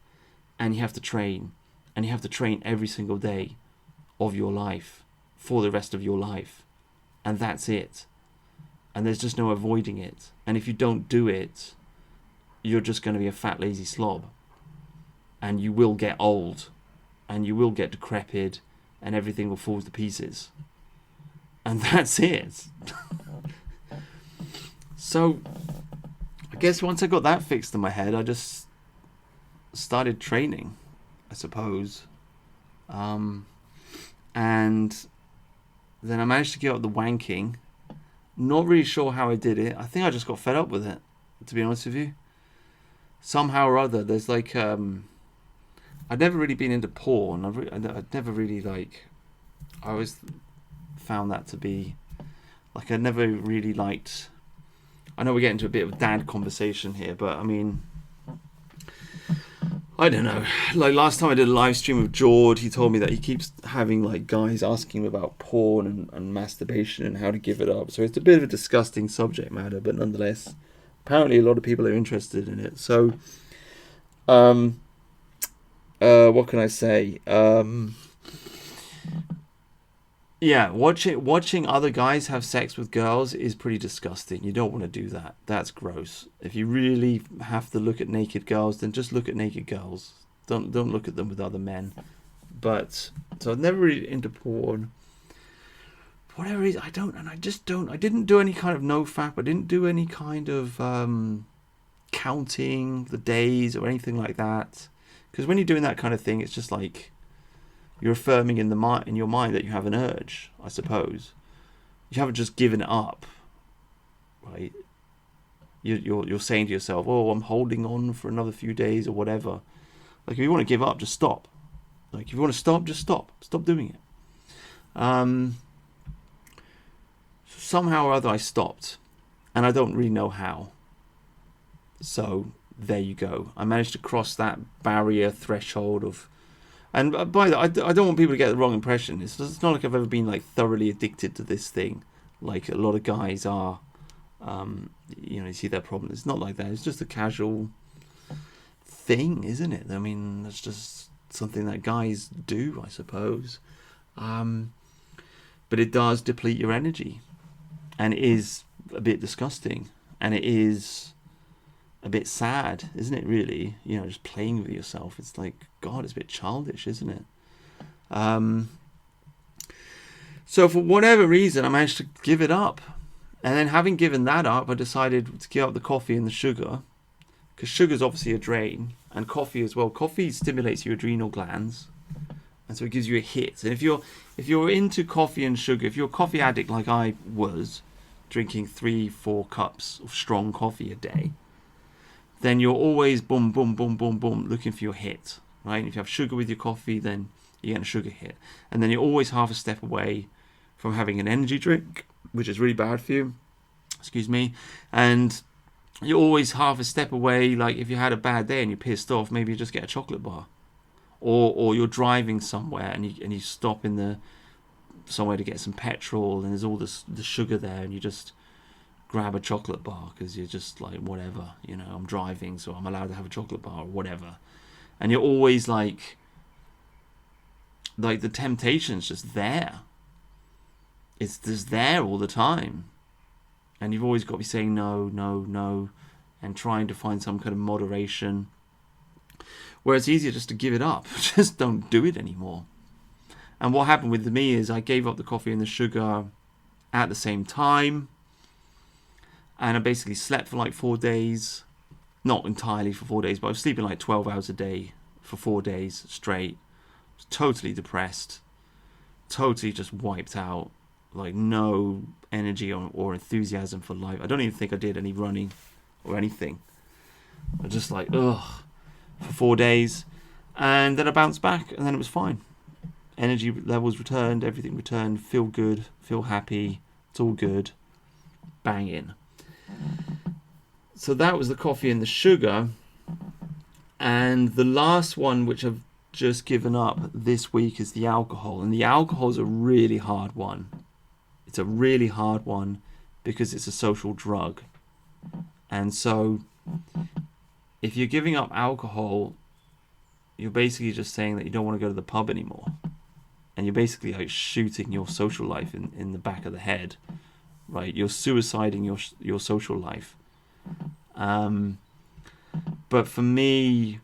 Speaker 1: and you have to train. And you have to train every single day of your life for the rest of your life. And that's it. And there's just no avoiding it. And if you don't do it, you're just going to be a fat, lazy slob. And you will get old. And you will get decrepit. And everything will fall to pieces. And that's it. So, I guess once I got that fixed in my head, I just started training, I suppose. And then I managed to give up the wanking. Not really sure how I did it. I think I just got fed up with it, to be honest with you. Somehow or other, there's like... I'd never really been into porn. I'd never really, like... I always found that to be... Like, I never really liked... I know we're getting into a bit of a dad conversation here, but, I mean... I don't know. Like, last time I did a live stream with George, he told me that he keeps having, like, guys asking him about porn and masturbation and how to give it up. So it's a bit of a disgusting subject matter, but nonetheless, apparently a lot of people are interested in it. So, what can I say? Yeah, watching other guys have sex with girls is pretty disgusting. You don't want to do that. That's gross. If you really have to look at naked girls, then just look at naked girls. Don't look at them with other men. But so I've never really into porn. For whatever reason, I didn't do any kind of nofap. I didn't do any kind of counting the days or anything like that. Because when you're doing that kind of thing, it's just like you're affirming in your mind that you have an urge, I suppose. You haven't just given it up, right? You're saying to yourself, "Oh, I'm holding on for another few days or whatever." Like, if you want to give up, just stop. Like, if you want to stop, just stop. Stop doing it. Somehow or other, I stopped, and I don't really know how. So there you go. I managed to cross that barrier threshold of. And by that, I don't want people to get the wrong impression. It's not like I've ever been like thoroughly addicted to this thing, like a lot of guys are. You see their problem. It's not like that. It's just a casual thing, isn't it? I mean, that's just something that guys do, I suppose. But it does deplete your energy, and it is a bit disgusting, and it is a bit sad, isn't it, really? Just playing with yourself. It's like, God, it's a bit childish, isn't it? So for whatever reason, I managed to give it up. And then having given that up, I decided to give up the coffee and the sugar. Because sugar's obviously a drain. And coffee as well. Coffee stimulates your adrenal glands. And so it gives you a hit. And if you're into coffee and sugar, if you're a coffee addict like I was, drinking 3-4 cups of strong coffee a day, then you're always boom, boom, boom, boom, boom, looking for your hit, right? And if you have sugar with your coffee, then you get a sugar hit. And then you're always half a step away from having an energy drink, which is really bad for you. Excuse me. And you're always half a step away, like if you had a bad day and you're pissed off, maybe you just get a chocolate bar. Or you're driving somewhere and you stop in somewhere to get some petrol, and there's all the sugar there, and you just grab a chocolate bar because you're just like, whatever, I'm driving, so I'm allowed to have a chocolate bar or whatever. And you're always like the temptation's just there. It's just there all the time. And you've always got to be saying no, no, no, and trying to find some kind of moderation. Where it's easier just to give it up. Just don't do it anymore. And what happened with me is I gave up the coffee and the sugar at the same time. And I basically slept for like 4 days. Not entirely for 4 days, but I was sleeping like 12 hours a day for 4 days straight. I was totally depressed. Totally just wiped out. Like no energy or enthusiasm for life. I don't even think I did any running or anything. I was just like, ugh. For 4 days, and then I bounced back, and then it was fine. Energy levels returned, everything returned, feel good, feel happy, it's all good, bang in. So that was the coffee and the sugar. And the last one, which I've just given up this week, is the alcohol. And the alcohol is a really hard one. It's a really hard one because it's a social drug. And so if you're giving up alcohol, you're basically just saying that you don't want to go to the pub anymore. And you're basically like shooting your social life in the back of the head, right? You're suiciding your social life. But for me,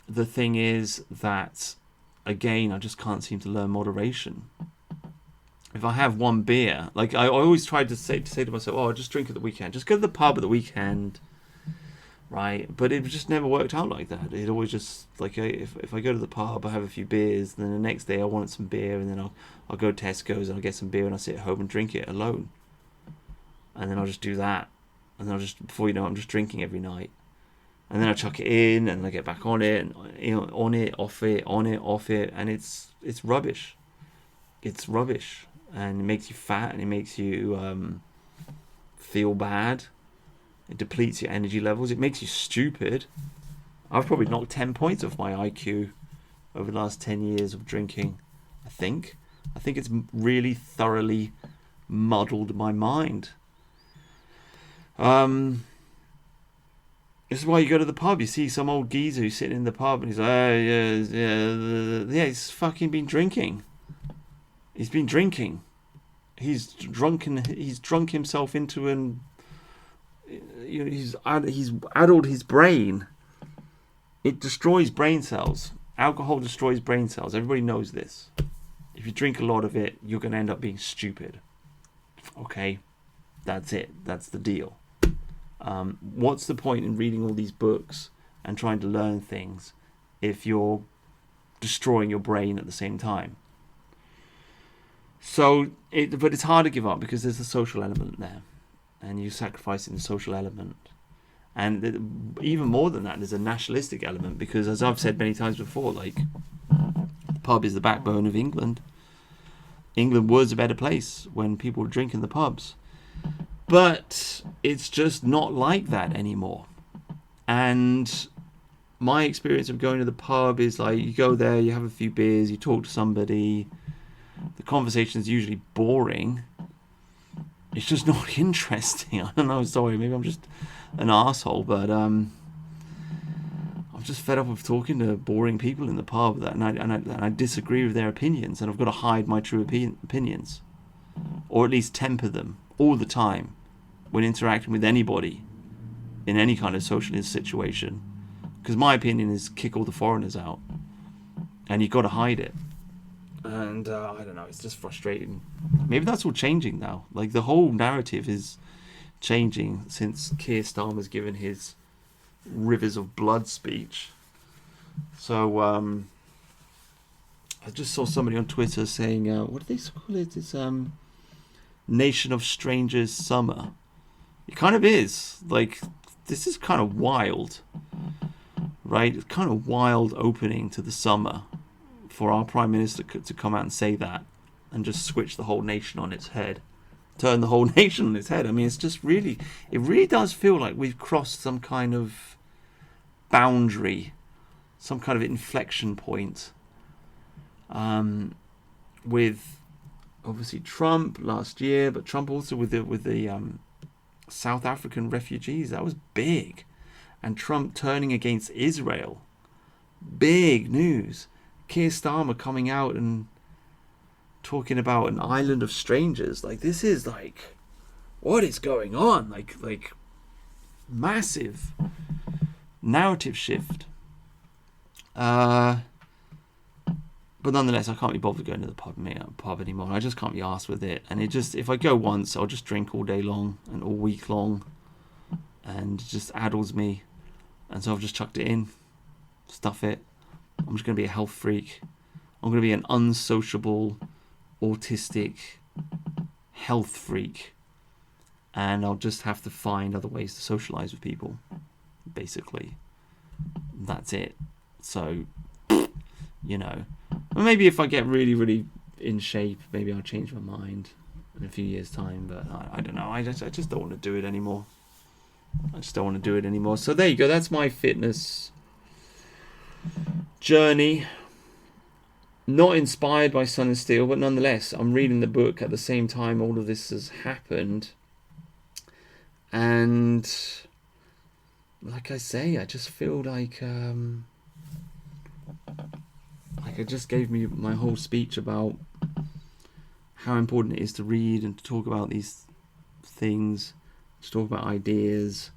Speaker 1: the thing is that, again, I just can't seem to learn moderation. If I have one beer, like I always tried to say to myself, oh, just drink at the weekend. Just go to the pub at the weekend. Right, but it just never worked out like that. It always just like if I go to the pub, I have a few beers, and then the next day I want some beer, and then I'll go to Tesco's and I'll get some beer, and I'll sit at home and drink it alone. And then I'll just do that, and then before you know it, I'm just drinking every night. And then I chuck it in, and I get back on it, and on it, off it, on it, off it, and it's rubbish. It's rubbish, and it makes you fat, and it makes you feel bad. It depletes your energy levels. It makes you stupid. I've probably knocked 10 points off my IQ over the last 10 years of drinking, I think. I think it's really thoroughly muddled my mind. This is why you go to the pub. You see some old geezer who's sitting in the pub and he's like, yeah, he's fucking been drinking. He's been drinking. He's drunk himself into an... he's addled his brain. It destroys brain cells. Alcohol destroys brain cells. Everybody knows this. If you drink a lot of it, you're going to end up being stupid. Okay, that's it. That's the deal. What's the point in reading all these books and trying to learn things if you're destroying your brain at the same time? But it's hard to give up because there's a social element there. And you're sacrificing the social element. And even more than that, there's a nationalistic element, because as I've said many times before, like, the pub is the backbone of England. England was a better place when people were drinking the pubs. But it's just not like that anymore. And my experience of going to the pub is like, you go there, you have a few beers, you talk to somebody, the conversation is usually boring. It's just not interesting. I don't know, sorry, maybe I'm just an asshole, but I'm just fed up of talking to boring people in the pub, and I disagree with their opinions, and I've got to hide my true opinions, or at least temper them all the time when interacting with anybody in any kind of social situation, because my opinion is kick all the foreigners out, and you've got to hide it. And I don't know, it's just frustrating. Maybe that's all changing now. Like, the whole narrative is changing since Keir Starmer's given his Rivers of Blood speech. So I just saw somebody on Twitter saying, what do they call it? It's nation of strangers summer. It kind of is. Like, this is kind of wild, right? It's kind of wild opening to the summer for our Prime Minister to come out and say that and just switch the whole nation on its head. Turn the whole nation on its head. I mean, it's just really, it really does feel like we've crossed some kind of boundary, some kind of inflection point, with obviously Trump last year, but Trump also with the South African refugees. That was big. And Trump turning against Israel, big news. Keir Starmer coming out and talking about an island of strangers. Like, this is like, what is going on? Like massive narrative shift. But nonetheless, I can't be bothered going to the pub anymore. I just can't be arsed with it. And if I go once, I'll just drink all day long and all week long, and it just addles me. And so I've just chucked it in, stuff it. I'm just going to be a health freak. I'm going to be an unsociable, autistic health freak, and I'll just have to find other ways to socialize with people. Basically, that's it. So, or maybe if I get really, really in shape, maybe I'll change my mind in a few years' time. But I don't know. I just don't want to do it anymore. So there you go. That's my fitness journey. Not inspired by Sun and Steel, but nonetheless, I'm reading the book at the same time all of this has happened. And like I say, I just feel like it just gave me my whole speech about how important it is to read and to talk about these things, to talk about ideas,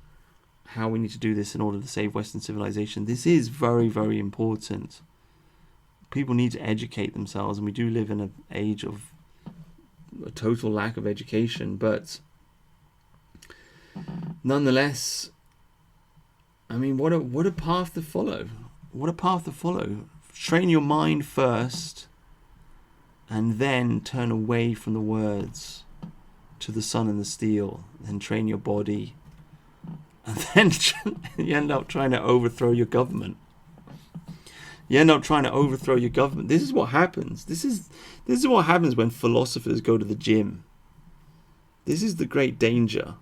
Speaker 1: how we need to do this in order to save Western civilization. This is very, very important. People need to educate themselves, and we do live in an age of a total lack of education, but nonetheless, I mean, what a path to follow. What a path to follow. Train your mind first, and then turn away from the words to the sun and the steel. Then train your body, and then you end up trying to overthrow your government. You end up trying to overthrow your government. This is what happens. This is what happens when philosophers go to the gym. This is the great danger.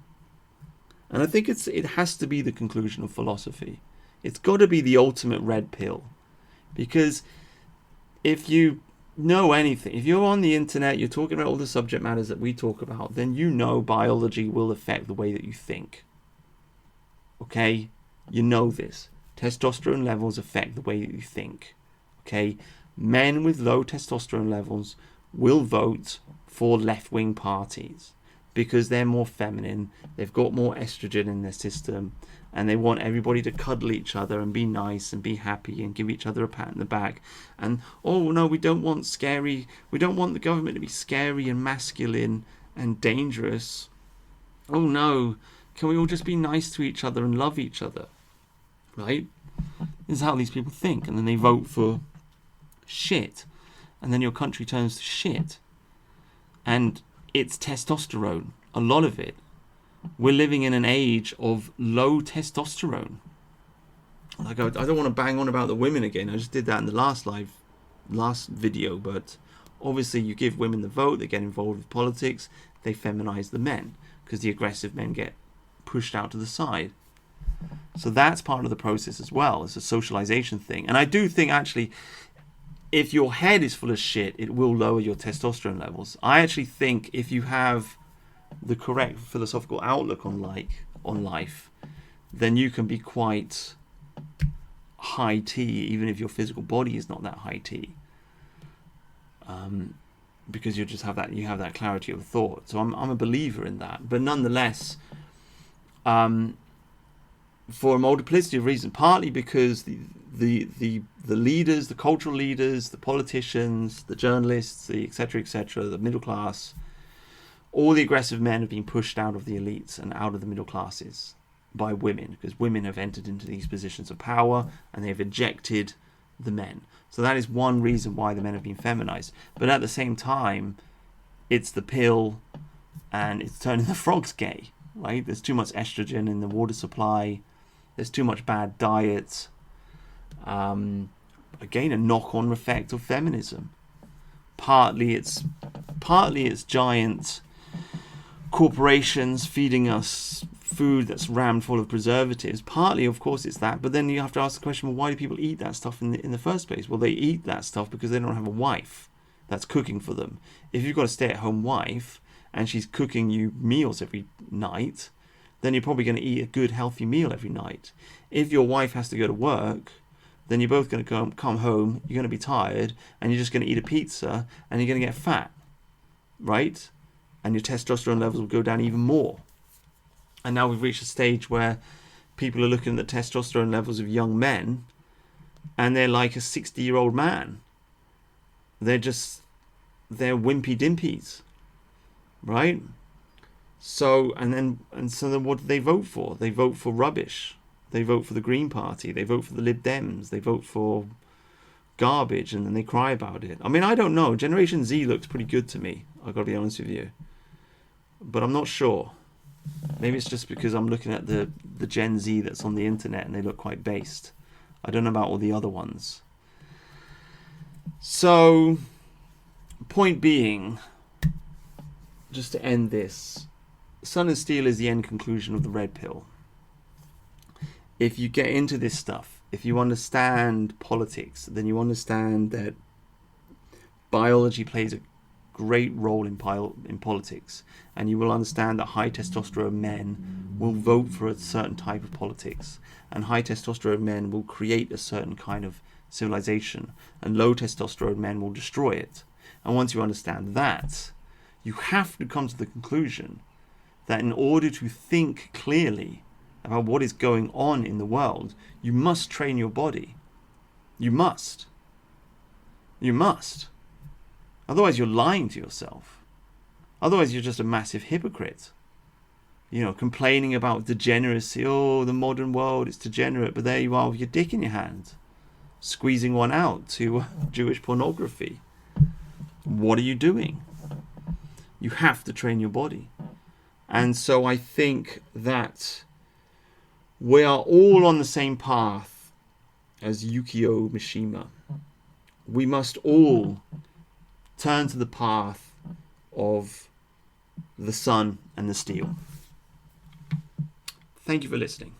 Speaker 1: And I think it has to be the conclusion of philosophy. It's got to be the ultimate red pill. Because if you know anything, if you're on the internet, you're talking about all the subject matters that we talk about, then you know biology will affect the way that you think. Okay? You know this. Testosterone levels affect the way that you think. Okay? Men with low testosterone levels will vote for left-wing parties because they're more feminine, they've got more estrogen in their system, and they want everybody to cuddle each other and be nice and be happy and give each other a pat in the back. And, oh no, we don't want the government to be scary and masculine and dangerous. Oh no, can we all just be nice to each other and love each other? Right? This is how these people think, and then they vote for shit, and then your country turns to shit. And it's testosterone, a lot of it. We're living in an age of low testosterone. Like, I don't want to bang on about the women again. I just did that in the last video, but obviously you give women the vote, they get involved with politics, they feminize the men, because the aggressive men get pushed out to the side. So that's part of the process as well. It's a socialization thing. And I do think, actually, if your head is full of shit, it will lower your testosterone levels. I actually think if you have the correct philosophical outlook on life, then you can be quite high T, even if your physical body is not that high T. Because you have that clarity of thought. So I'm a believer in that. But nonetheless, for a multiplicity of reasons, partly because the leaders, the cultural leaders, the politicians, the journalists, the etc., the middle class, all the aggressive men have been pushed out of the elites and out of the middle classes by women, because women have entered into these positions of power and they've ejected the men. So that is one reason why the men have been feminized. But at the same time, it's the pill and it's turning the frogs gay, right? There's too much estrogen in the water supply. There's too much bad diet. Again, a knock-on effect of feminism. Partly it's giant corporations feeding us food that's rammed full of preservatives. Partly, of course, it's that. But then you have to ask the question, well, why do people eat that stuff in the first place? Well, they eat that stuff because they don't have a wife that's cooking for them. If you've got a stay-at-home wife and she's cooking you meals every night, then you're probably going to eat a good, healthy meal every night. If your wife has to go to work, then you're both going to come home, you're going to be tired, and you're just going to eat a pizza, and you're going to get fat, right? And your testosterone levels will go down even more. And now we've reached a stage where people are looking at the testosterone levels of young men, and they're like a 60-year-old man. They're wimpy dimpies, right? So then what do they vote for? They vote for rubbish. They vote for the Green Party. They vote for the Lib Dems. They vote for garbage, and then they cry about it. I mean, I don't know. Generation Z looks pretty good to me, I've got to be honest with you. But I'm not sure. Maybe it's just because I'm looking at the Gen Z that's on the internet and they look quite based. I don't know about all the other ones. So, point being, just to end this, Sun and Steel is the end conclusion of the red pill. If you get into this stuff, if you understand politics, then you understand that biology plays a great role in politics, and you will understand that high testosterone men will vote for a certain type of politics, and high testosterone men will create a certain kind of civilization, and low testosterone men will destroy it. And once you understand that, you have to come to the conclusion that in order to think clearly about what is going on in the world, you must train your body. You must. You must. Otherwise you're lying to yourself. Otherwise you're just a massive hypocrite. You know, complaining about degeneracy. Oh, the modern world is degenerate. But there you are with your dick in your hand, squeezing one out to Jewish pornography. What are you doing? You have to train your body. And so I think that we are all on the same path as Yukio Mishima. We must all turn to the path of the sun and the steel. Thank you for listening.